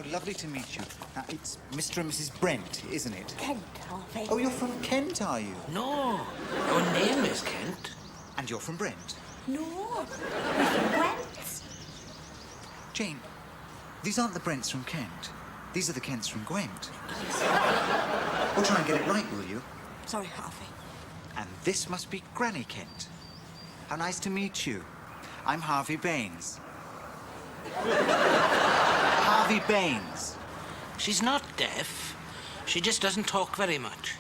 How lovely to meet you. It's Mr. and Mrs. Brent, isn't it? Kent, Harvey. Oh, you're from Kent, are you? No, your name is Kent. And you're from Brent? No, we're from Gwent. Jane, these aren't the Brents from Kent. These are the Kents from Gwent. Well, try and get it right, will you? Sorry, Harvey. And this must be Granny Kent. How nice to meet you. I'm Harvey Baines. Harvey Baines. She's not deaf. She just doesn't talk very much.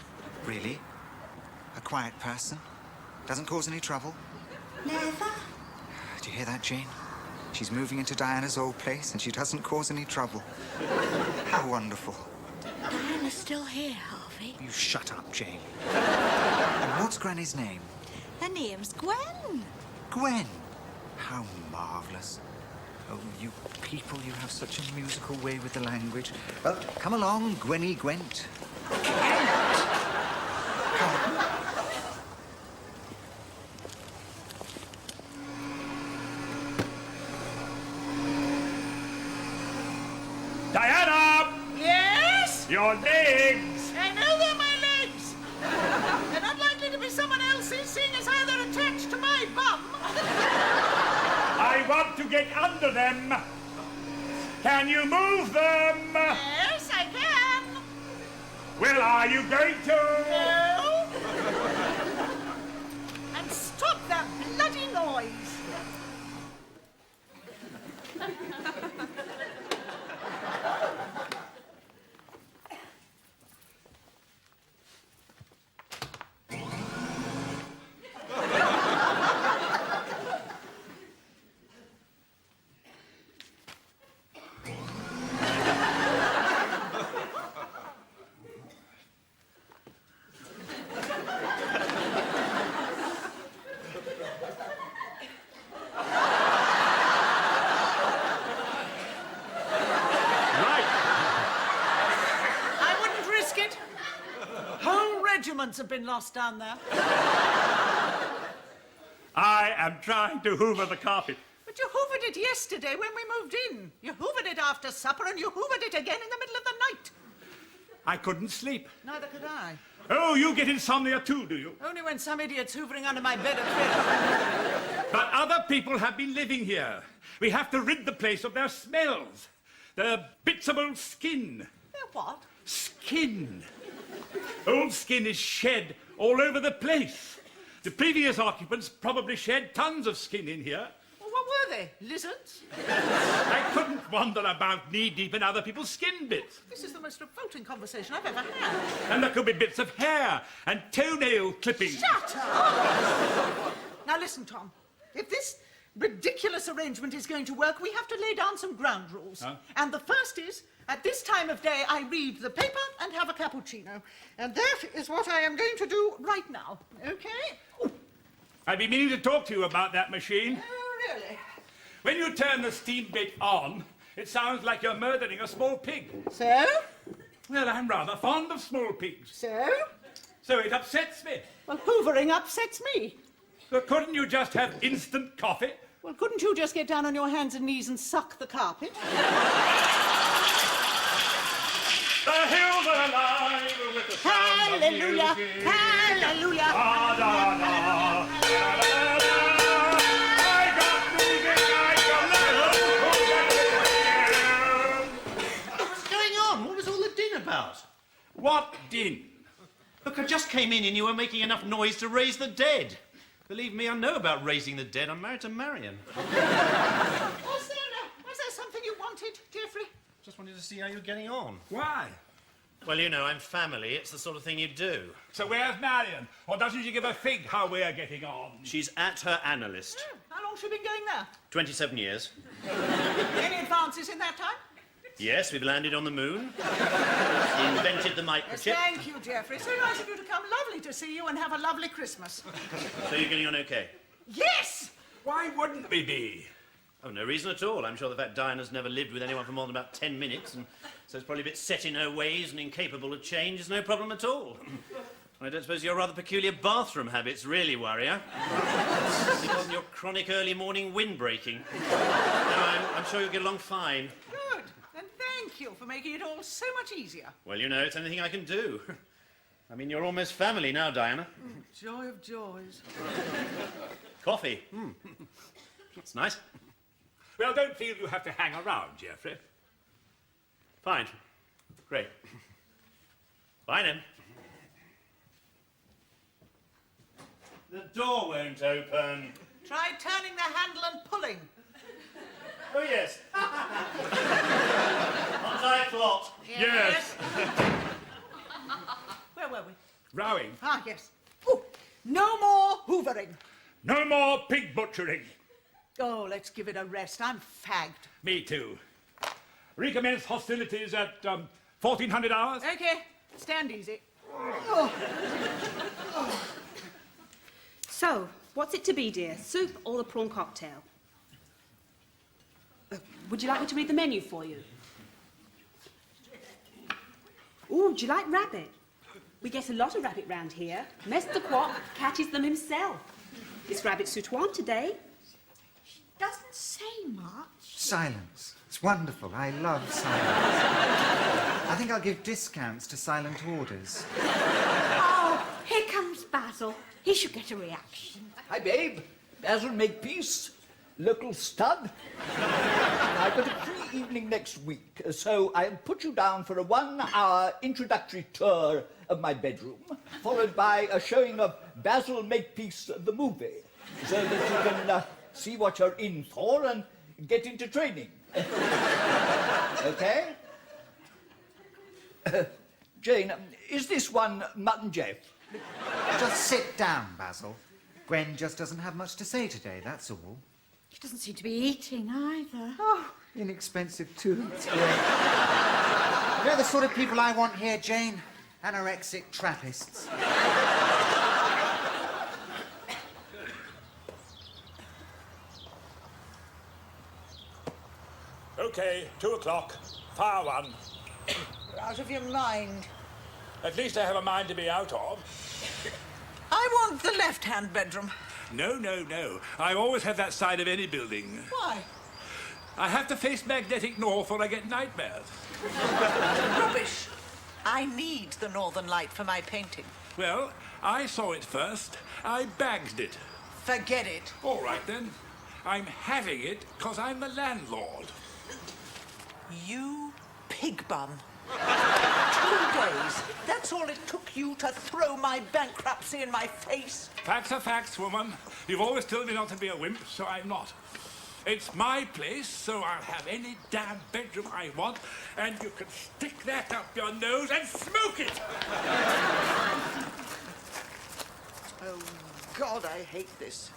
Really? A quiet person? Doesn't cause any trouble? Never. Do you hear that, Jane? She's moving into Diana's old place and she doesn't cause any trouble. How wonderful. Diana's still here, Harvey. You shut up, Jane. And what's Granny's name? Her name's Gwen. Gwen. How marvellous. Oh, you people, you have such a musical way with the language. Well, come along, Gwenny Gwent. Diana! Yes? Your legs! I know they're my legs. They're not likely to be someone else's, seeing as how they're attached to my bum. I want to get under them. Can you move them? Yes, I can. Well, are you going to? No. And stop that bloody noise. Regiments have been lost down there. I am trying to hoover the carpet. But you hoovered it yesterday when we moved in. You hoovered it after supper and you hoovered it again in the middle of the night. I couldn't sleep. Neither could I. Oh, you get insomnia too, do you? Only when some idiot's hoovering under my bed at 3 But other people have been living here. We have to rid the place of their smells. Their bits of old skin. They're what? Skin. Old skin is shed all over the place. The previous occupants probably shed tons of skin in here. Well, what were they? Lizards? I couldn't wander about knee-deep in other people's skin bits. This is the most revolting conversation I've ever had. And there could be bits of hair and toenail clippings. Shut up! Now listen, Tom. If this ridiculous arrangement is going to work, we have to lay down some ground rules. Huh? And the first is, at this time of day, I read the paper and have a cappuccino. And that is what I am going to do right now, okay? I've been meaning to talk to you about that machine. Oh, really? When you turn the steam bit on, it sounds like you're murdering a small pig. So? Well, I'm rather fond of small pigs. So? So it upsets me. Well, hoovering upsets me. So couldn't you just have instant coffee? Well, couldn't you just get down on your hands and knees and suck the carpet? The hills are alive with the sound Hallelujah! of music. Hallelujah! Da, da, da. Da, da, da. I got music, I got What's going on? What was all the din about? What din? Look, I just came in and you were making enough noise to raise the dead. Believe me, I know about raising the dead. I'm married to Marion. Was there something you wanted, Geoffrey? Just wanted to see how you're getting on. Why? Well, you know, I'm family. It's the sort of thing you do. So where's Marion? Or doesn't she give a fig how we're getting on? She's at her analyst. Oh, how long's she been going there? 27 years. Any advances in that time? Yes, we've landed on the moon. Invented the Yes, microchip. thank you, Geoffrey. So nice of you to come. Lovely to see you and have a lovely Christmas. So you're getting on okay? Yes! Why wouldn't we be? Oh, no reason at all. I'm sure the fact Diana's never lived with anyone for more than about 10 minutes, and so it's probably a bit set in her ways and incapable of change is no problem at all. I don't suppose your rather peculiar bathroom habits really worry her. It wasn't your chronic early morning windbreaking. No, I'm sure you'll get along fine. Good. And thank thank you for making it all so much easier. Well, you know, it's anything I can do. I mean, you're almost family now, Diana. Joy of joys. Coffee. It's nice. Well, don't feel you have to hang around, Geoffrey. Fine. Great. Bye then. The door won't open. Try turning the handle and pulling. Oh, yes. Anti-plot. Yes. Where were we? Rowing. Ah, yes. Oh, no more hoovering. No more pig butchering. Oh, let's give it a rest. I'm fagged. Me too. Recommence hostilities at 1400 hours. Okay, stand easy. So, what's it to be, dear? Soup or the prawn cocktail? Would you like me to read the menu for you? Ooh, do you like rabbit? We get a lot of rabbit round here. Mr. Quack catches them himself. It's rabbit soutoir today. Doesn't say much. Silence. It's wonderful. I love silence. I think I'll give discounts to silent orders. Oh, here comes Basil. He should get a reaction. Hi, babe. Basil Makepeace, local stud. I've got a free evening next week, so I'll put you down for a 1-hour introductory tour of my bedroom, followed by a showing of Basil Makepeace, the movie, so that you can see what you're in for and get into training. Okay? Jane, is this one Mutton Jeff? Just sit down, Basil. Gwen just doesn't have much to say today, that's all. He doesn't seem to be eating either. Oh, inexpensive too. It's great. You know the sort of people I want here, Jane? Anorexic Trappists. Okay, 2 o'clock. Fire one. You're out of your mind. At least I have a mind to be out of. I want the left-hand bedroom. No, no, no. I always have that side of any building. Why? I have to face magnetic north or I get nightmares. Rubbish. I need the northern light for my painting. Well, I saw it first. I bagged it. Forget it. All right, then. I'm having it because I'm the landlord. You pig bum. 2 days. That's all it took you to throw my bankruptcy in my face. Facts are facts, woman. You've always told me not to be a wimp, so I'm not. It's my place, so I'll have any damn bedroom I want, and you can stick that up your nose and smoke it! Oh, God, I hate this.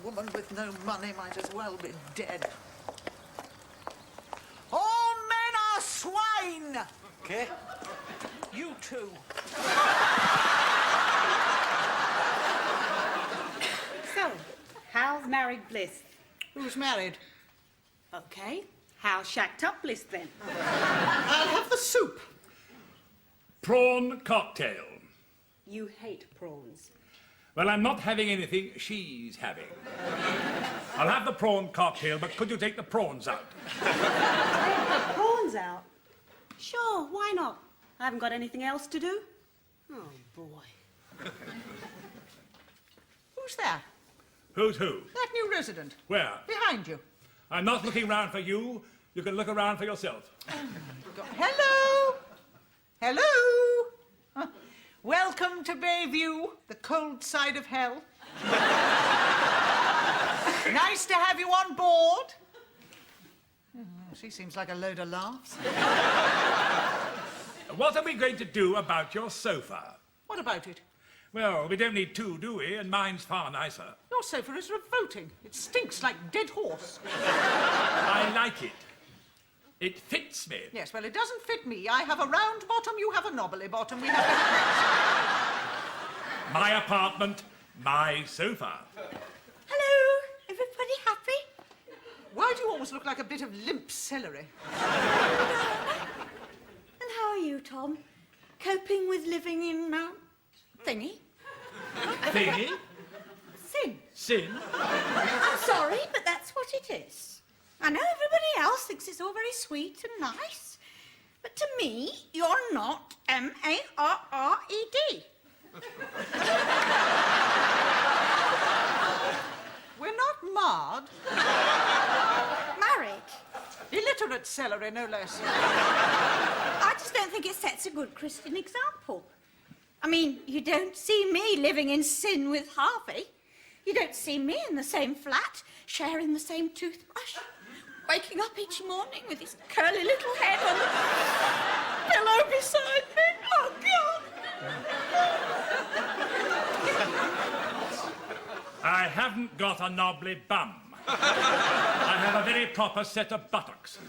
A woman with no money might as well be dead. All men are swine! Okay. You too. So, how's married bliss? Who's married? Okay, how's shacked up bliss then? I'll have the soup. Prawn cocktail. You hate prawns. Well, I'm not having anything she's having. I'll have the prawn cocktail, but could you take the prawns out? Take the prawns out? Sure, why not? I haven't got anything else to do. Oh, boy. Who's that? Who's who? That new resident. Where? Behind you. I'm not looking round for you. You can look around for yourself. Hello? Hello? Huh. Welcome to Bayview, the cold side of hell. Nice to have you on board. She seems like a load of laughs. What are we going to do about your sofa? What about it? Well, we don't need 2, do we? And mine's far nicer. Your sofa is revolting. It stinks like dead horse. I like it. It fits me. Yes, well, it doesn't fit me. I have a round bottom, you have a knobbly bottom. We have My apartment, my sofa. Hello, everybody happy? Why do you always look like a bit of limp celery? And how are you, Tom? Coping with living in Mount Thingy? Thingy? Sin. Sin? I'm sorry, but that's what it is. I know everybody else thinks it's all very sweet and nice, but to me, you're not M-A-R-R-E-D. We're not marred. Married. Illiterate celery, no less. I just don't think it sets a good Christian example. I mean, you don't see me living in sin with Harvey. You don't see me in the same flat, sharing the same toothbrush, waking up each morning with his curly little head on the pillow beside me. Oh, God! I haven't got a knobbly bum. I have a very proper set of buttocks.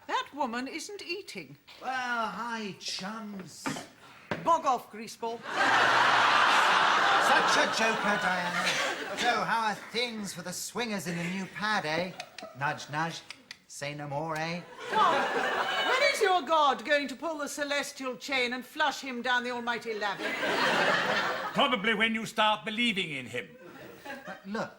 That woman isn't eating. Well, hi, chums. Bog off, greaseball. Such a joker, Diana. So, how are things for the swingers in the new pad, eh? Nudge, nudge. Say no more, eh? Tom, when is your God going to pull the celestial chain and flush him down the almighty lavender? Probably when you start believing in him. Look,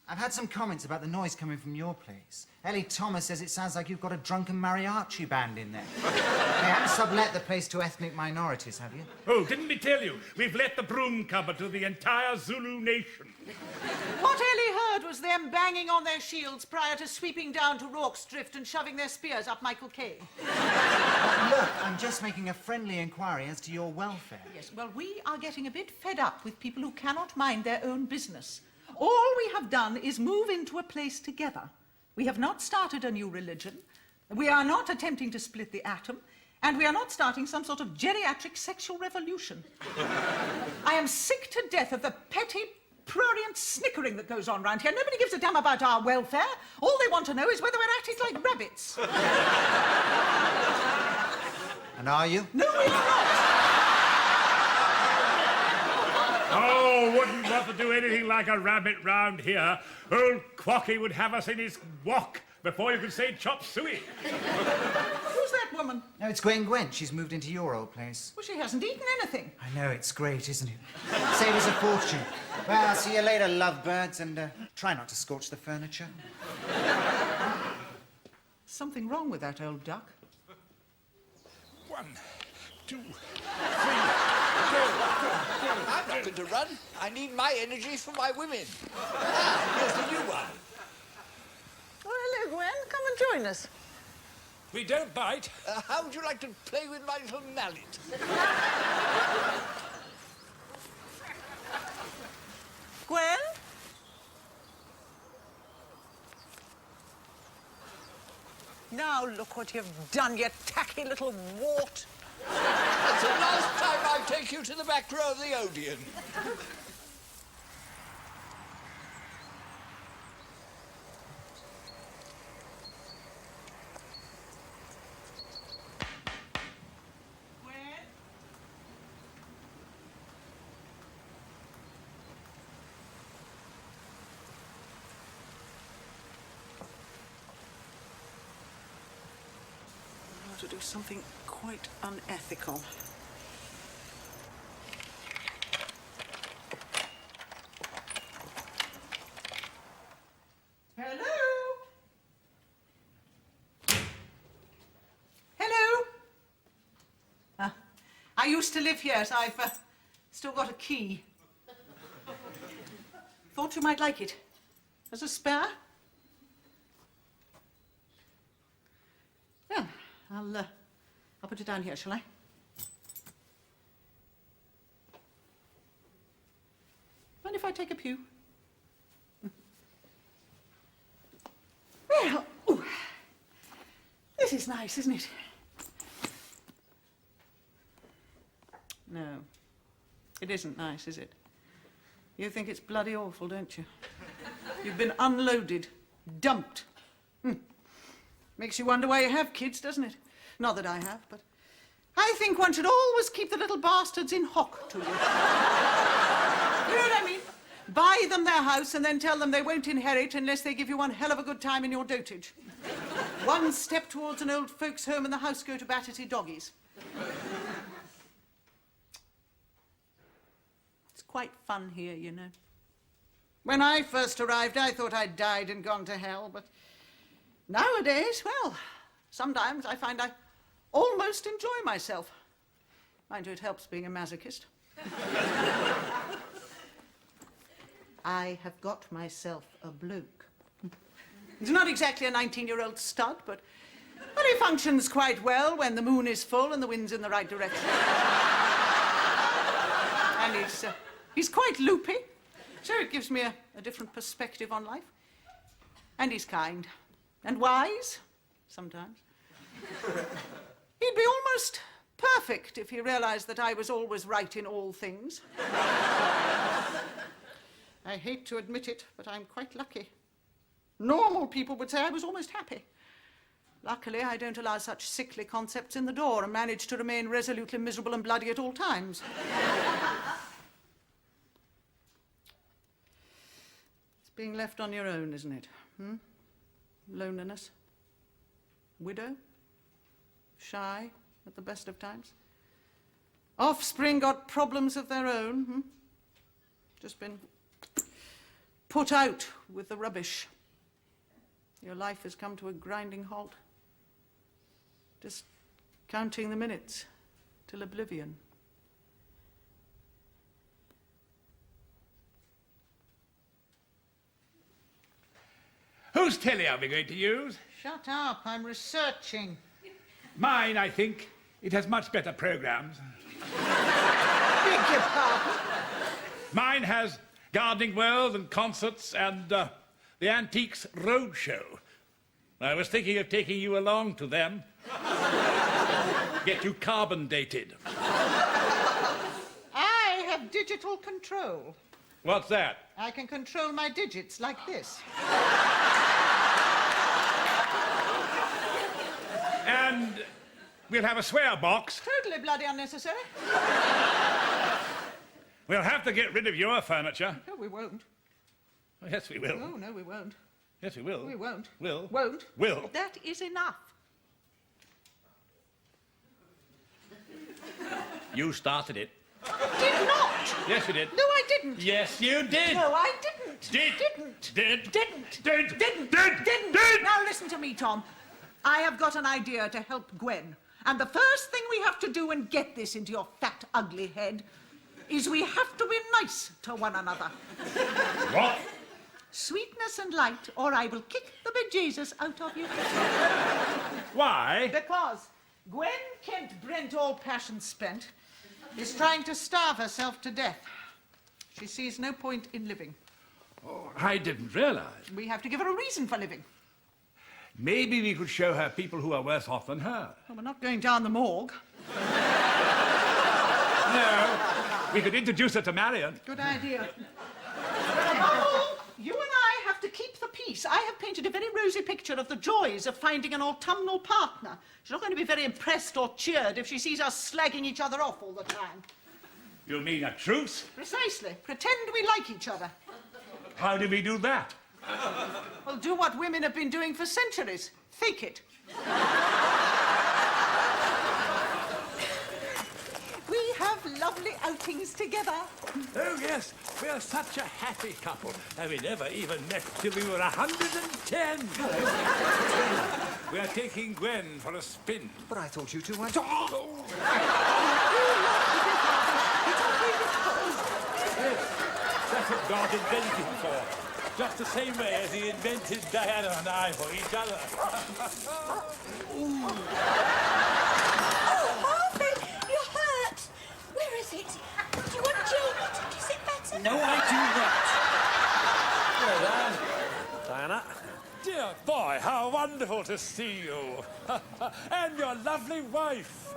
I've had some comments about the noise coming from your place. Ellie Thomas says it sounds like you've got a drunken mariachi band in there. You haven't sublet the place to ethnic minorities, have you? Oh, didn't we tell you? We've let the broom cupboard to the entire Zulu nation. What Ellie heard was them banging on their shields prior to sweeping down to Rorke's Drift and shoving their spears up Michael Caine. Look, I'm just making a friendly inquiry as to your welfare. Yes, well, we are getting a bit fed up with people who cannot mind their own business. All we have done is move into a place together. We have not started a new religion. We are not attempting to split the atom. And we are not starting some sort of geriatric sexual revolution. I am sick to death of the petty, prurient snickering that goes on round here. Nobody gives a damn about our welfare. All they want to know is whether we're at it like rabbits. And are you? No, we are not. Oh, wouldn't want to do anything like a rabbit round here. Old Quacky would have us in his wok before you could say chop suey. Who's that woman? No, it's Gwent. She's moved into your old place. Well, she hasn't eaten anything. I know, it's great, isn't it? Save us a fortune. Well, I'll see you later, lovebirds, and try not to scorch the furniture. Something wrong with that old duck. 1, 2, 3, I'm not going to run. I need my energy for my women. Ah, here's the new one. Oh, hello, Gwen. Come and join us. We don't bite. How would you like to play with my little mallet? Gwen? Now look what you've done, you tacky little wart. That's the last time I take you to the back row of the Odeon. To do something quite unethical. Hello? Hello? I used to live here, so I've still got a key. Thought you might like it. As a spare? Yeah. I'll put it down here, shall I? Mind if I take a pew? Well, ooh, this is nice, isn't it? No, it isn't nice, is it? You think it's bloody awful, don't you? You've been unloaded, dumped. Makes you wonder why you have kids, doesn't it? Not that I have, but I think one should always keep the little bastards in hock to you. You know what I mean? Buy them their house and then tell them they won't inherit unless they give you one hell of a good time in your dotage. One step towards an old folks' home and the house go to Battersea doggies. It's quite fun here, you know. When I first arrived, I thought I'd died and gone to hell, but Nowadays, well, sometimes I find I almost enjoy myself. Mind you, it helps being a masochist. I have got myself a bloke. He's not exactly a 19-year-old stud, but he functions quite well when the moon is full and the wind's in the right direction. And he's quite loopy, so it gives me a different perspective on life. And he's kind and wise, sometimes. He'd be almost perfect if he realized that I was always right in all things. I hate to admit it, but I'm quite lucky. Normal people would say I was almost happy. Luckily, I don't allow such sickly concepts in the door and manage to remain resolutely miserable and bloody at all times. It's being left on your own, isn't it? Loneliness. Widow. Shy at the best of times. Offspring got problems of their own. Just been put out with the rubbish. Your life has come to a grinding halt. Just counting the minutes till oblivion. Whose telly are we going to use? Shut up, I'm researching. Mine, I think. It has much better programs. Beg your pardon? Mine has Gardening World and concerts and the Antiques Roadshow. I was thinking of taking you along to them. Get you carbon dated. I have digital control. What's that? I can control my digits like this. And we'll have a swear box. Totally bloody unnecessary. We'll have to get rid of your furniture. No, we won't. Oh, yes, we will. No, we won't. Yes, we will. We won't. Will. Won't. Will. That is enough. You started it. Did not. Yes, you did. No, I didn't. Yes, you did. No, I didn't. Did. Didn't. Did. Didn't. Did. Didn't. Did. Didn't. Did. Now listen to me, Tom. I have got an idea to help Gwen. And the first thing we have to do and get this into your fat, ugly head is we have to be nice to one another. What? Sweetness and light, or I will kick the bejesus out of you. Why? Because Gwen Kent Brent, all passion spent, is trying to starve herself to death. She sees no point in living. Oh, I didn't realize. We have to give her a reason for living. Maybe we could show her people who are worse off than her. Well, we're not going down the morgue. No. We could introduce her to Marion. Good idea. Oh, you and I have to keep the peace. I have painted a very rosy picture of the joys of finding an autumnal partner. She's not going to be very impressed or cheered if she sees us slagging each other off all the time. You mean a truce? Precisely. Pretend we like each other. How do we do that? Well, do what women have been doing for centuries. Fake it. We have lovely outings together. Oh, yes. We are such a happy couple. And we never even met till we were 110. We are taking Gwen for a spin. But I thought you two weren't... Yes, that's what God invented for. Just the same way as he invented Diana and I for each other. Oh, Harvey, you're hurt. Where is it? Do you want Jamie to kiss it better? No, I do not. Diana. Dear boy, how wonderful to see you. And your lovely wife.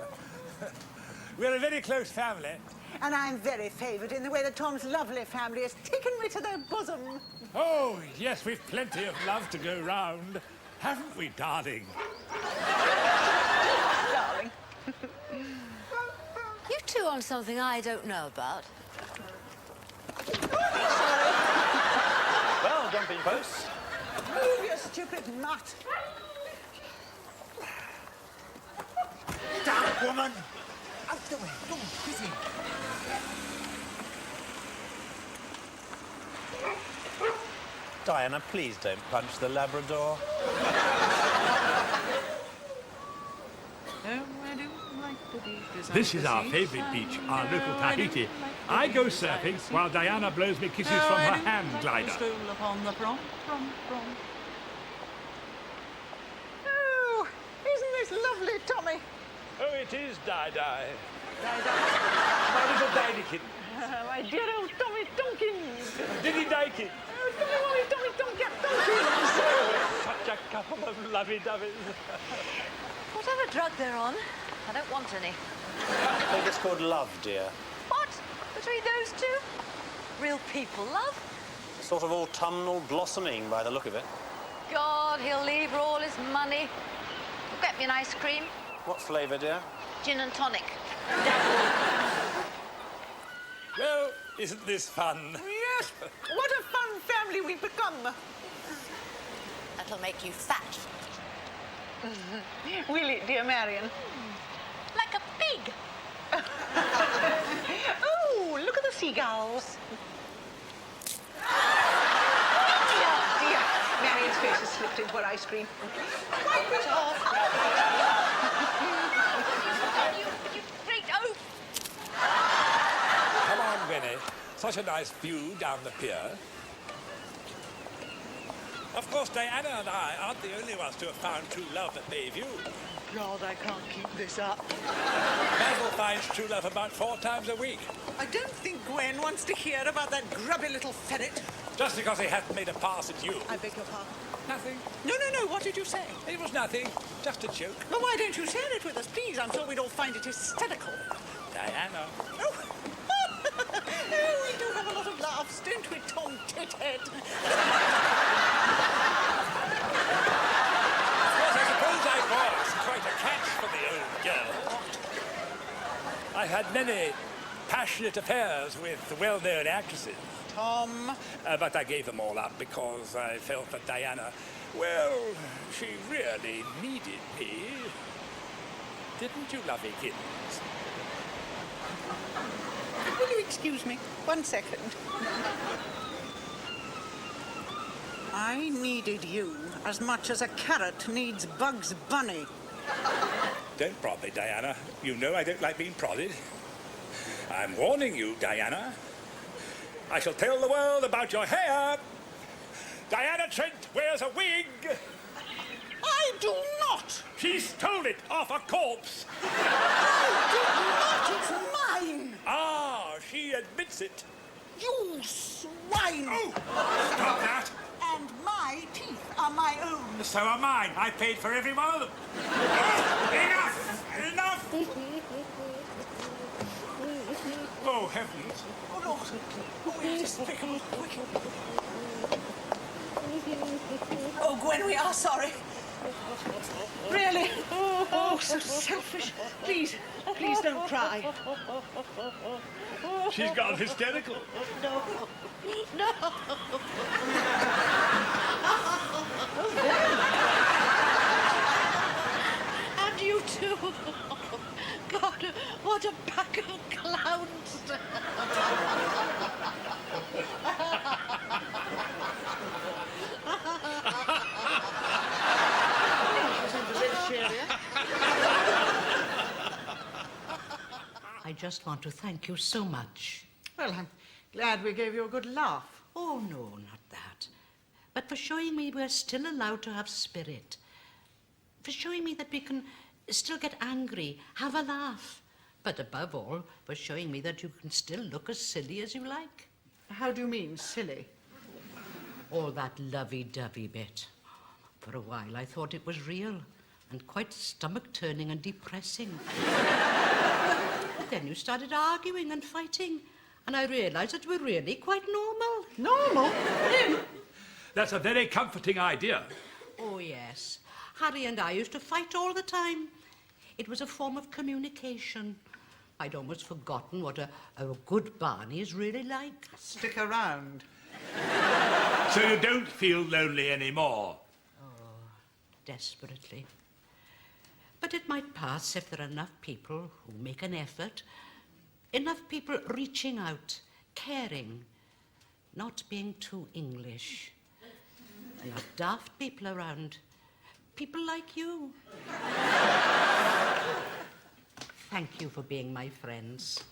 We're a very close family. And I'm very favoured in the way that Tom's lovely family has taken me to their bosom. Oh, yes, we've plenty of love to go round. Haven't we, darling? Darling. You two on something I don't know about. Well, jumping posts. Move, you stupid nut. Damn woman! Out the way. Go on, kiss me. Diana, please don't punch the Labrador. This is our favourite beach, our local Tahiti. I go surfing while Diana blows me kisses from her hand glider. Oh, isn't this lovely, Tommy? Oh, it is Di-Di. My little Didykin. My dear old Tommy Tompkins. Diddy-Dykin. Oh, Tommy Tompkins. Such a couple of lovey-doveys. Whatever drug they're on, I don't want any. I think it's called love, dear. What? Between those two? Real people love? Sort of autumnal blossoming by the look of it. God, he'll leave her all his money. Get me an ice cream. What flavour, dear? Gin and tonic. Well, isn't this fun? Yes, what a fun family we've become. That'll make you fat. Will it, dear Marion? Like a pig. Oh, look at the seagulls. Dear. Marion's face has slipped into her ice cream. Wipe it off. You great oaf. Come on, Winnie. Such a nice view down the pier. Of course, Diana and I aren't the only ones to have found true love at Bayview. God, I can't keep this up. Basil finds true love about 4 times a week. I don't think Gwen wants to hear about that grubby little ferret. Just because he hasn't made a pass at you. I beg your pardon. Nothing. No, what did you say? It was nothing. Just a joke. Well, why don't you share it with us, please? I'm sure we'd all find it hysterical. Diana. Oh. Oh, we do have a lot of laughs, don't we, Tom Tithead? Of course, I suppose I was quite a catch for the old girl. I had many passionate affairs with well-known actresses. Tom. But I gave them all up because I felt that Diana, well, she really needed me. Didn't you, Loveykins? Will you excuse me? 1 second. I needed you as much as a carrot needs Bugs Bunny. Don't prod me, Diana. You know I don't like being prodded. I'm warning you, Diana. I shall tell the world about your hair. Diana Trent wears a wig. I do not! She stole it off a corpse. I do not! It's mine! Ah, she admits it. You swine! Oh, stop that. And my teeth are my own. So are mine. I paid for every one of them. Enough! Enough! Oh, heavens. Oh, Lord. Oh, you're despicable. Oh, Gwen, we are sorry. Really? Oh, so selfish. Please don't cry. She's gone hysterical. No. And you too. God, what a pack of clowns. I just want to thank you so much. Well, I'm glad we gave you a good laugh. Oh, no, not that. But for showing me we're still allowed to have spirit. For showing me that we can still get angry, have a laugh. But above all, for showing me that you can still look as silly as you like. How do you mean, silly? All that lovey-dovey bit. For a while, I thought it was real and quite stomach-turning and depressing. But then you started arguing and fighting, and I realised that we're really quite normal. Normal? That's a very comforting idea. Oh, yes. Harry and I used to fight all the time. It was a form of communication. I'd almost forgotten what a good Barney is really like. Stick around. So you don't feel lonely anymore? Oh, desperately. But it might pass if there are enough people who make an effort, enough people reaching out, caring, not being too English. Not daft people around. People like you. Thank you for being my friends.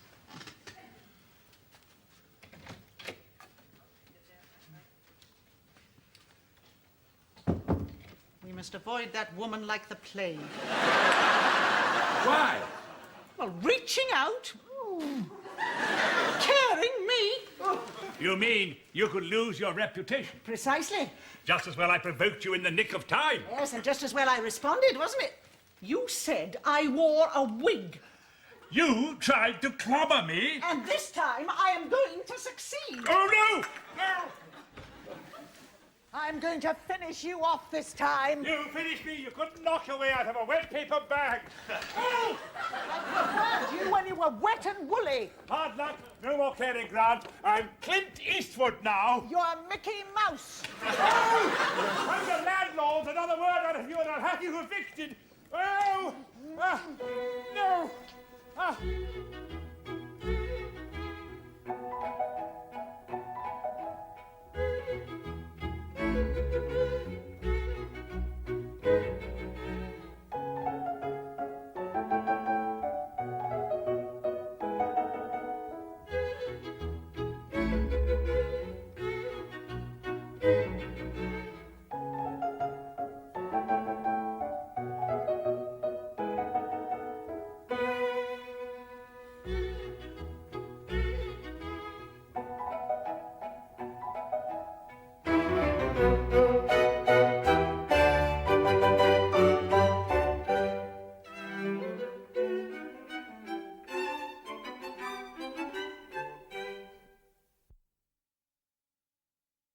We must avoid that woman like the plague. Why? Well, reaching out, caring me. You mean you could lose your reputation? Precisely. Just as well I provoked you in the nick of time. Yes, and just as well I responded, wasn't it? You said I wore a wig. You tried to clobber me. And this time I am going to succeed. Oh, no! No! I'm going to finish you off this time. You finished me. You couldn't knock your way out of a wet paper bag. Oh! I preferred you when you were wet and woolly. Hard luck. No more clearing ground. I'm Clint Eastwood now. You're Mickey Mouse. Oh! I'm the landlord. Another word out of you and I'll have you evicted. Oh! No!